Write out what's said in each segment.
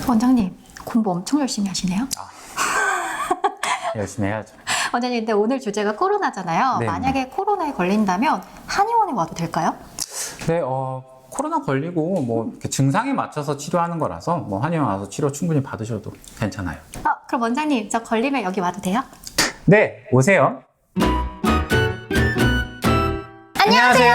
원장님 공부 엄청 열심히 하시네요. 열심히 해야죠. 원장님, 근데 오늘 주제가 코로나잖아요. 네. 만약에 코로나에 걸린다면 한의원에 와도 될까요? 네, 코로나 걸리고 뭐 이렇게 증상에 맞춰서 치료하는 거라서 뭐 한의원 와서 치료 충분히 받으셔도 괜찮아요. 그럼 원장님, 저 걸리면 여기 와도 돼요? 네, 오세요. 안녕하세요.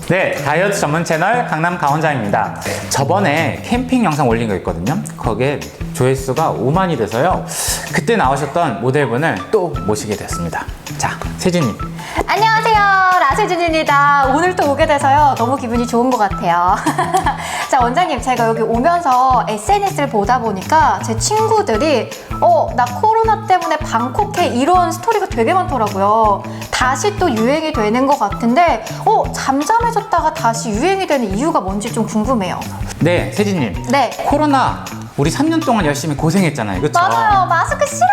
네, 다이어트 전문 채널 강남 강원장입니다. 저번에 캠핑 영상 올린 거 있거든요. 거기에 조회수가 5만이 돼서요. 그때 나오셨던 모델분을 또 모시게 되었습니다. 자, 세진님. 안녕하세요, 라세진입니다. 오늘 또 오게 돼서요, 너무 기분이 좋은 것 같아요. 자, 원장님, 제가 여기 오면서 SNS를 보다 보니까 제 친구들이 나 코로나 때문에 방콕해, 이런 스토리가 되게 많더라고요. 다시 또 유행이 되는 것 같은데 잠잠해졌다가 다시 유행이 되는 이유가 뭔지 좀 궁금해요. 네, 세진님. 네. 코로나 우리 3년 동안 열심히 고생했잖아요. 그쵸? 맞아요. 마스크 싫어!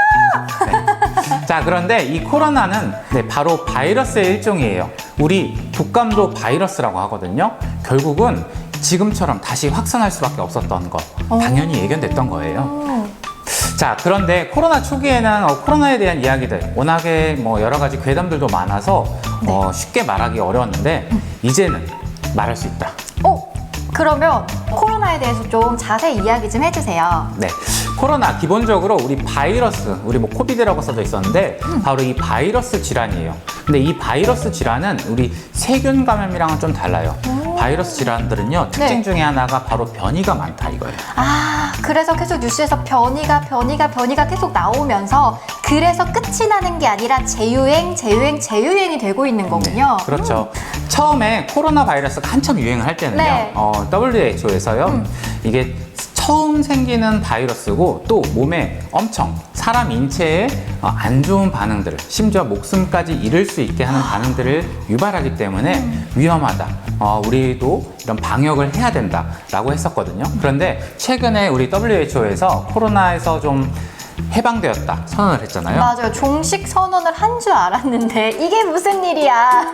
네. 자, 그런데 이 코로나는 바로 바이러스의 일종이에요. 우리 독감도 바이러스라고 하거든요. 결국은 지금처럼 다시 확산할 수밖에 없었던 거 당연히 예견됐던 거예요. 자, 그런데 코로나 초기에는 코로나에 대한 이야기들 워낙에 여러 가지 괴담들도 많아서 쉽게 말하기 어려웠는데 이제는 말할 수 있다. 그러면 코로나에 대해서 좀 자세히 이야기 좀 해주세요. 네, 코로나 기본적으로 우리 바이러스, 우리 코비드라고 써져 있었는데 바로 이 바이러스 질환이에요. 근데 이 바이러스 질환은 우리 세균 감염이랑은 좀 달라요. 바이러스 질환들은요, 특징 중에 하나가 바로 변이가 많다 이거예요. 그래서 계속 뉴스에서 변이가 계속 나오면서 그래서 끝이 나는 게 아니라 재유행이 되고 있는 거군요. 네, 그렇죠. 처음에 코로나 바이러스가 한참 유행을 할 때는요, 네. WHO에서요, 이게 처음 생기는 바이러스고 또 몸에 엄청 사람 인체에 안 좋은 반응들을, 심지어 목숨까지 잃을 수 있게 하는 반응들을 유발하기 때문에 위험하다. 우리도 이런 방역을 해야 된다라고 했었거든요. 그런데 최근에 우리 WHO에서 코로나에서 좀 해방되었다 선언을 했잖아요. 맞아요. 종식 선언을 한 줄 알았는데 이게 무슨 일이야.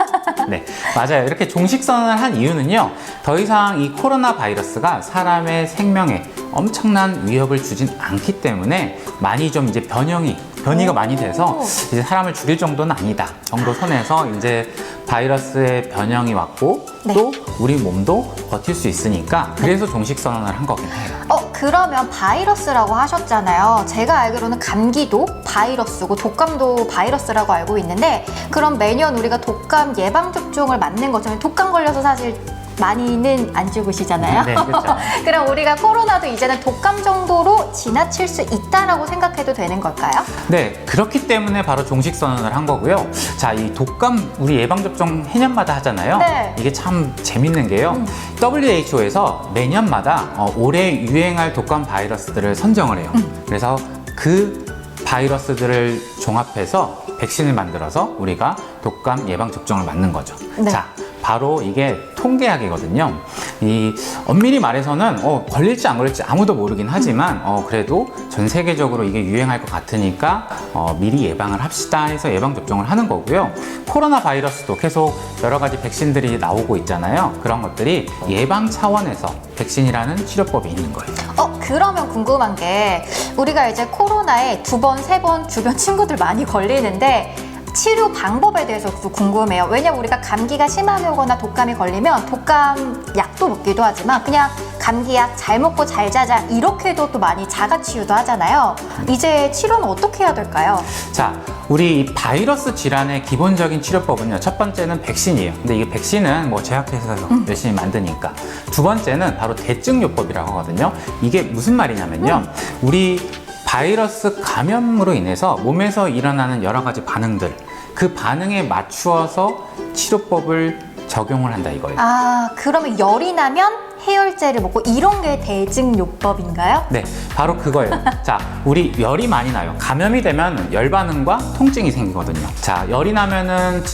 네, 맞아요. 이렇게 종식 선언을 한 이유는요, 더 이상 이 코로나 바이러스가 사람의 생명에 엄청난 위협을 주진 않기 때문에 많이 좀 이제 변이가 많이 돼서 이제 사람을 죽일 정도는 아니다 정도 선에서 이제 바이러스의 변형이 왔고 또 우리 몸도 버틸 수 있으니까 그래서 종식 선언을 한 거긴 해요. 그러면 바이러스라고 하셨잖아요. 제가 알기로는 감기도 바이러스고 독감도 바이러스라고 알고 있는데, 그럼 매년 우리가 독감 예방접종을 맞는 것처럼, 독감 걸려서 사실 많이는 안 죽으시잖아요. 네, 그렇죠. 그럼 우리가 코로나도 이제는 독감 정도로 지나칠 수 있다라고 생각해도 되는 걸까요? 네, 그렇기 때문에 바로 종식 선언을 한 거고요. 자, 이 독감 우리 예방접종 해년마다 하잖아요. 네. 이게 참 재밌는 게요. WHO에서 매년마다 올해 유행할 독감 바이러스들을 선정을 해요. 그래서 그 바이러스들을 종합해서 백신을 만들어서 우리가 독감 예방접종을 맞는 거죠. 네. 자, 바로 이게 통계학이거든요. 이 엄밀히 말해서는 걸릴지 안 걸릴지 아무도 모르긴 하지만 그래도 전 세계적으로 이게 유행할 것 같으니까 미리 예방을 합시다 해서 예방접종을 하는 거고요. 코로나 바이러스도 계속 여러 가지 백신들이 나오고 있잖아요. 그런 것들이 예방 차원에서 백신이라는 치료법이 있는 거예요. 그러면 궁금한 게, 우리가 이제 코로나에 2번, 3번 주변 친구들 많이 걸리는데 치료 방법에 대해서도 궁금해요. 왜냐면 우리가 감기가 심하게 오거나 독감이 걸리면 독감 약도 먹기도 하지만 그냥 감기약 잘 먹고 잘 자자 이렇게도 또 많이 자가치유도 하잖아요. 이제 치료는 어떻게 해야 될까요? 자, 우리 이 바이러스 질환의 기본적인 치료법은요, 첫 번째는 백신이에요. 근데 이 백신은 제약회사에서 열심히 만드니까. 두 번째는 바로 대증요법이라고 하거든요. 이게 무슨 말이냐면요, 우리 바이러스 감염으로 인해서 몸에서 일어나는 여러 가지 반응들, 그 반응에 맞추어서 치료법을 적용을 한다 이거예요. 그러면 열이 나면 해열제를 먹고 이런 게 대증요법인가요? 네, 바로 그거예요. 자, 우리 열이 많이 나요. 감염이 되면 열 반응과 통증이 생기거든요. 자, 열이 나면은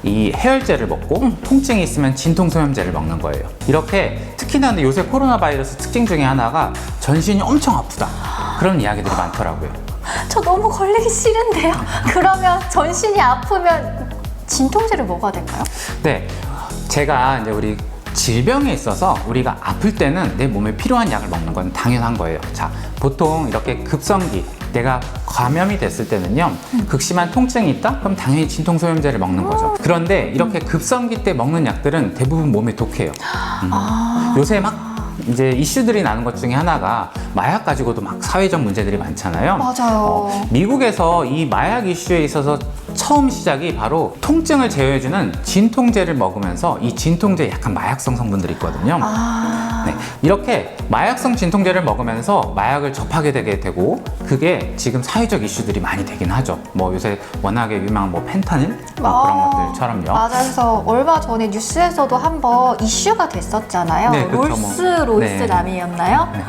이 해열제를 먹고 통증이 있으면 진통소염제를 먹는 거예요. 이렇게 특히나 근데 요새 코로나 바이러스 특징 중에 하나가 전신이 엄청 아프다, 그런 이야기들이 많더라고요. 저 너무 걸리기 싫은데요. 그러면 전신이 아프면 진통제를 먹어야 될까요? 네, 제가 이제 우리 질병에 있어서 우리가 아플 때는 내 몸에 필요한 약을 먹는 건 당연한 거예요. 자, 보통 이렇게 급성기, 내가 감염이 됐을 때는요, 극심한 통증이 있다? 그럼 당연히 진통소염제를 먹는 거죠. 그런데 이렇게 급성기 때 먹는 약들은 대부분 몸에 독해요. 요새 막 이제 이슈들이 나는 것 중에 하나가 마약 가지고도 막 사회적 문제들이 많잖아요. 맞아요. 미국에서 이 마약 이슈에 있어서 처음 시작이 바로 통증을 제어해주는 진통제를 먹으면서 이 진통제에 약간 마약성 성분들이 있거든요. 네, 이렇게 마약성 진통제를 먹으면서 마약을 접하게 되게 되고 그게 지금 사회적 이슈들이 많이 되긴 하죠. 뭐 요새 워낙에 유명한 뭐 펜타닐 뭐 그런 것들처럼요. 맞아요. 그래서 얼마 전에 뉴스에서도 한번 이슈가 됐었잖아요. 네, 그쵸, 롤스 남이었나요? 네.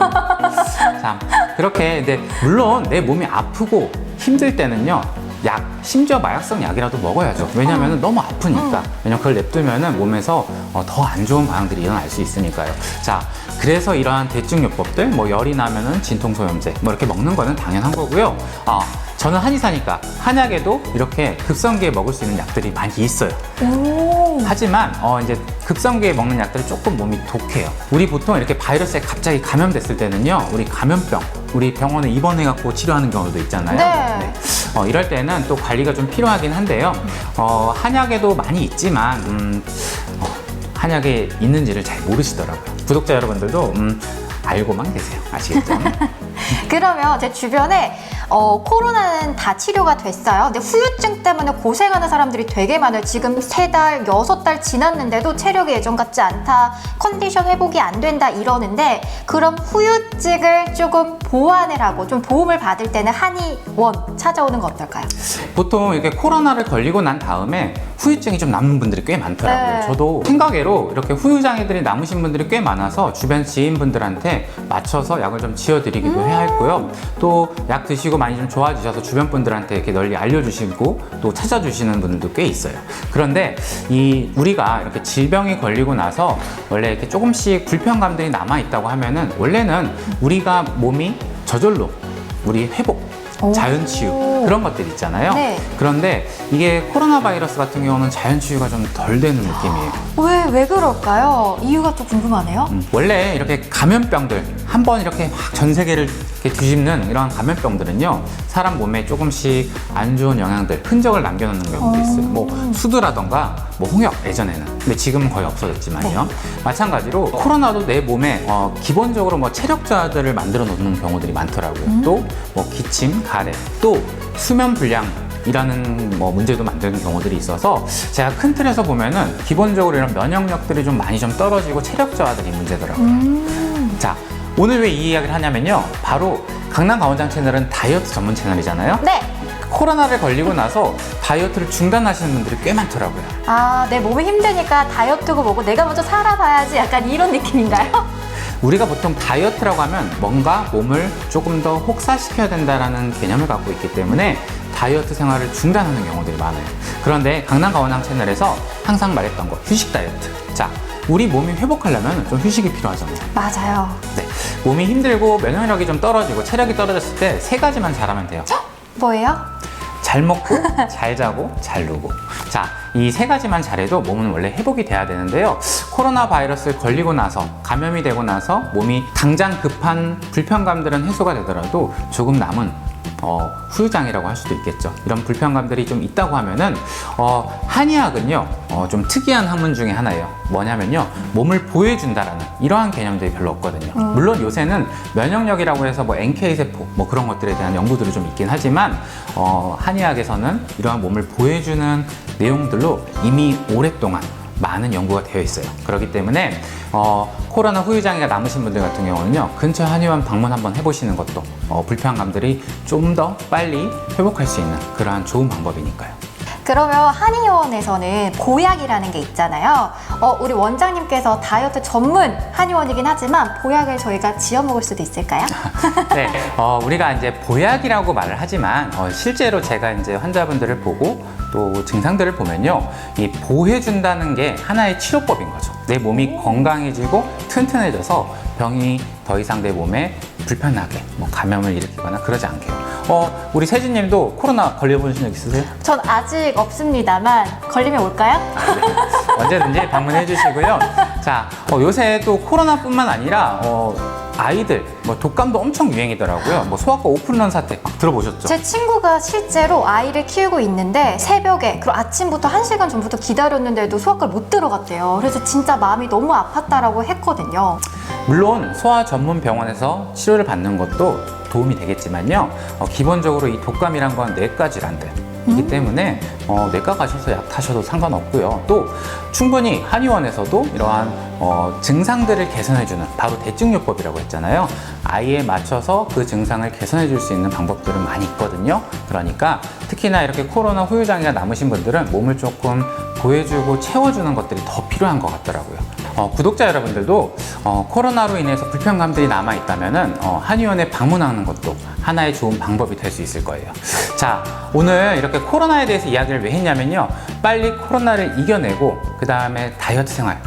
참 그렇게 근데 물론 내 몸이 아프고 힘들 때는요. 약, 심지어 마약성 약이라도 먹어야죠. 왜냐하면 너무 아프니까. 왜냐면 그걸 냅두면 몸에서 더 안 좋은 반응들이 일어날 수 있으니까요. 자, 그래서 이러한 대증요법들, 뭐 열이 나면은 진통소염제, 뭐 이렇게 먹는 거는 당연한 거고요. 저는 한의사니까 한약에도 이렇게 급성기에 먹을 수 있는 약들이 많이 있어요. 하지만 이제 급성기에 먹는 약들은 조금 몸이 독해요. 우리 보통 이렇게 바이러스에 갑자기 감염됐을 때는요, 우리 감염병, 우리 병원에 입원해갖고 치료하는 경우도 있잖아요. 네. 이럴 때는 또 관리가 좀 필요하긴 한데요. 한약에도 많이 있지만 한약에 있는지를 잘 모르시더라고요. 구독자 여러분들도 알고만 계세요. 아시겠죠? 그러면 제 주변에 코로나는 다 치료가 됐어요. 근데 후유증 때문에 고생하는 사람들이 되게 많아요. 지금 3달, 6달 지났는데도 체력이 예전 같지 않다, 컨디션 회복이 안 된다 이러는데, 그럼 후유증을 조금 보완을 하고 좀 도움을 받을 때는 한의원 찾아오는 거 어떨까요? 보통 이렇게 코로나를 걸리고 난 다음에 후유증이 좀 남는 분들이 꽤 많더라고요. 네. 저도 생각외로 이렇게 후유장애들이 남으신 분들이 꽤 많아서 주변 지인분들한테 맞춰서 약을 좀 지어드리기도 해야 했고요. 또 약 드시고 많이 좀 좋아지셔서 주변 분들한테 이렇게 널리 알려주시고 또 찾아주시는 분들도 꽤 있어요. 그런데 우리가 이렇게 질병이 걸리고 나서 원래 이렇게 조금씩 불편감들이 남아 있다고 하면은 원래는 우리가 몸이 저절로 우리 회복, 자연 치유 그런 것들 있잖아요. 네. 그런데 이게 코로나 바이러스 같은 경우는 자연 치유가 좀 덜 되는 느낌이에요. 왜 그럴까요? 이유가 또 궁금하네요. 원래 이렇게 감염병들 한번 이렇게 막 전 세계를 이렇게 뒤집는 이런 감염병들은요, 사람 몸에 조금씩 안 좋은 영향들, 흔적을 남겨놓는 경우도 있어요. 뭐 수두라던가 뭐 홍역 예전에는, 근데 지금은 거의 없어졌지만요. 마찬가지로 코로나도 내 몸에 기본적으로 뭐 체력 저하들을 만들어 놓는 경우들이 많더라고요. 또 뭐 기침, 가래, 또 수면 불량 이라는 뭐 문제도 만드는 경우들이 있어서 제가 큰 틀에서 보면은 기본적으로 이런 면역력들이 좀 많이 좀 떨어지고 체력 저하들이 문제더라고요. 자, 오늘 왜 이 이야기를 하냐면요, 바로 강남가원장 채널은 다이어트 전문 채널이잖아요. 네. 코로나를 걸리고 나서 다이어트를 중단하시는 분들이 꽤 많더라고요. 내 몸이 힘드니까 다이어트고 뭐고 내가 먼저 살아봐야지, 약간 이런 느낌인가요? 우리가 보통 다이어트라고 하면 뭔가 몸을 조금 더 혹사시켜야 된다는 개념을 갖고 있기 때문에 다이어트 생활을 중단하는 경우들이 많아요. 그런데 강남가원장 채널에서 항상 말했던 거, 휴식 다이어트. 자, 우리 몸이 회복하려면 좀 휴식이 필요하잖아요. 맞아요. 네, 몸이 힘들고 면역력이 좀 떨어지고 체력이 떨어졌을 때 3가지만 잘하면 돼요. 뭐예요? 잘 먹고, 잘 자고, 잘 누고. 자, 이 3가지만 잘해도 몸은 원래 회복이 돼야 되는데요. 코로나 바이러스에 걸리고 나서, 감염이 되고 나서 몸이 당장 급한 불편감들은 해소가 되더라도 조금 남은 후유장애라고 할 수도 있겠죠. 이런 불편감들이 좀 있다고 하면은 한의학은요, 좀 특이한 학문 중에 하나예요. 뭐냐면요, 몸을 보호해준다라는 이러한 개념들이 별로 없거든요. 물론 요새는 면역력이라고 해서 뭐 NK세포 뭐 그런 것들에 대한 연구들이 좀 있긴 하지만 한의학에서는 이러한 몸을 보호해주는 내용들로 이미 오랫동안 많은 연구가 되어 있어요. 그렇기 때문에 코로나 후유장애가 남으신 분들 같은 경우는요, 근처 한의원 방문 한번 해보시는 것도 불편감들이 좀 더 빨리 회복할 수 있는 그러한 좋은 방법이니까요. 그러면 한의원에서는 보약이라는 게 있잖아요. 우리 원장님께서 다이어트 전문 한의원이긴 하지만 보약을 저희가 지어 먹을 수도 있을까요? 네, 우리가 이제 보약이라고 말을 하지만 실제로 제가 이제 환자분들을 보고 또 증상들을 보면요, 이 보호해준다는 게 하나의 치료법인 거죠. 내 몸이 건강해지고 튼튼해져서 병이 더 이상 내 몸에 불편하게 뭐 감염을 일으키거나 그러지 않게요. 우리 세진님도 코로나 걸려보신 적 있으세요? 전 아직 없습니다만 걸리면 올까요? 네, 언제든지 방문해 주시고요. 자, 요새 또 코로나뿐만 아니라 아이들 뭐 독감도 엄청 유행이더라고요. 뭐 소아과 오픈런 사태 막 들어보셨죠? 제 친구가 실제로 아이를 키우고 있는데 새벽에 그리고 아침부터 1시간 전부터 기다렸는데도 소아과를 못 들어갔대요. 그래서 진짜 마음이 너무 아팠다라고 했거든요. 물론 소아 전문 병원에서 치료를 받는 것도 도움이 되겠지만요. 기본적으로 이 독감이란 건 뇌과 질환들이기 때문에 내과 가셔서 약 타셔도 상관없고요. 또 충분히 한의원에서도 이러한 증상들을 개선해주는 바로 대증요법이라고 했잖아요. 아이에 맞춰서 그 증상을 개선해 줄 수 있는 방법들은 많이 있거든요. 그러니까 특히나 이렇게 코로나 후유장애가 남으신 분들은 몸을 조금 보여주고 채워주는 것들이 더 필요한 것 같더라고요. 구독자 여러분들도 코로나로 인해서 불편감들이 남아있다면 한의원에 방문하는 것도 하나의 좋은 방법이 될 수 있을 거예요. 자, 오늘 이렇게 코로나에 대해서 이야기를 왜 했냐면요. 빨리 코로나를 이겨내고 그 다음에 다이어트 생활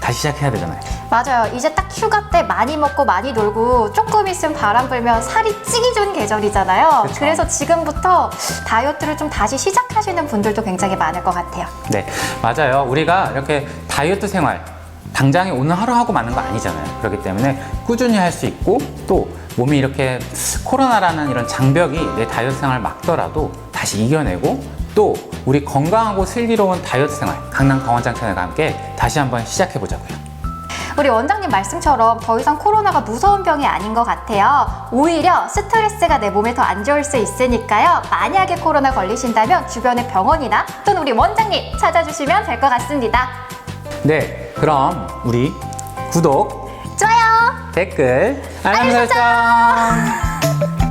다시 시작해야 되잖아요. 맞아요. 이제 딱 휴가 때 많이 먹고 많이 놀고 조금 있으면 바람 불면 살이 찌기 좋은 계절이잖아요. 그쵸. 그래서 지금부터 다이어트를 좀 다시 시작하시는 분들도 굉장히 많을 것 같아요. 네, 맞아요. 우리가 이렇게 다이어트 생활 당장에 오늘 하루 하고 마는 거 아니잖아요. 그렇기 때문에 꾸준히 할 수 있고 또 몸이 이렇게 코로나라는 이런 장벽이 내 다이어트 생활을 막더라도 다시 이겨내고 또 우리 건강하고 슬기로운 다이어트 생활 강남 강원장 채널과 함께 다시 한번 시작해 보자고요. 우리 원장님 말씀처럼 더 이상 코로나가 무서운 병이 아닌 것 같아요. 오히려 스트레스가 내 몸에 더 안 좋을 수 있으니까요. 만약에 코로나 걸리신다면 주변의 병원이나 또는 우리 원장님 찾아주시면 될 것 같습니다. 네, 그럼 우리 구독, 좋아요! 댓글, 알람 설정!